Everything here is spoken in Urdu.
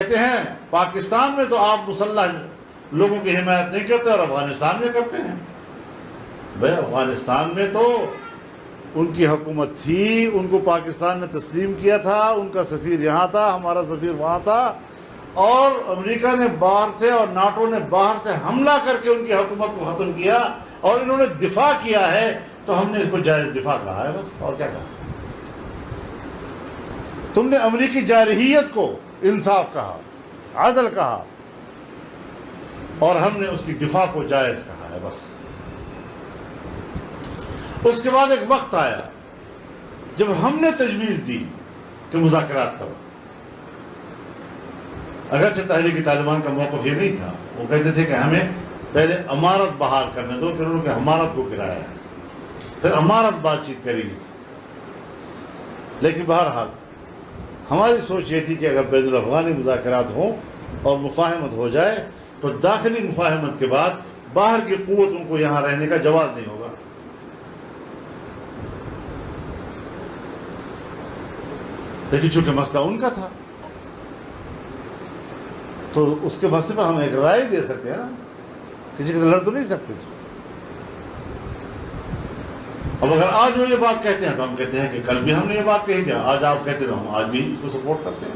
کہتے ہیں پاکستان میں تو آپ مسلح لوگوں کی حمایت نہیں کرتے اور افغانستان میں کرتے ہیں. بھائی افغانستان میں تو ان کی حکومت تھی، ان کو پاکستان نے تسلیم کیا تھا، ان کا سفیر یہاں تھا، ہمارا سفیر وہاں تھا، اور امریکہ نے باہر سے اور ناٹو نے باہر سے حملہ کر کے ان کی حکومت کو ختم کیا، اور انہوں نے دفاع کیا ہے تو ہم نے اس کو جائز دفاع کہا ہے بس، اور کیا کہا. تم نے امریکی جارحیت کو انصاف کہا، عدل کہا، اور ہم نے اس کی دفاع کو جائز کہا ہے بس. اس کے بعد ایک وقت آیا جب ہم نے تجویز دی کہ مذاکرات کرو. اگرچہ تحریک طالبان کا موقف یہ نہیں تھا، وہ کہتے تھے کہ ہمیں پہلے امارت بحال کرنے دو، پھر انہوں نے امارت کو گرایا ہے، پھر امارت بات چیت کرے گی. لیکن بہرحال ہماری سوچ یہ تھی کہ اگر بین الافغانی مذاکرات ہوں اور مفاہمت ہو جائے تو داخلی مفاہمت کے بعد باہر کی قوت ان کو یہاں رہنے کا جواز نہیں ہوگا. لیکن چونکہ مسئلہ ان کا تھا تو اس کے مسئلے پر ہم ایک رائے دے سکتے ہیں نا، کسی کے سے لڑ تو نہیں سکتے. اب اگر آج وہ یہ بات کہتے ہیں تو ہم کہتے ہیں کہ کل بھی ہم نے یہ بات کہی تھی، آج آپ کہتے ہیں تو ہم آج بھی اس کو سپورٹ کرتے ہیں.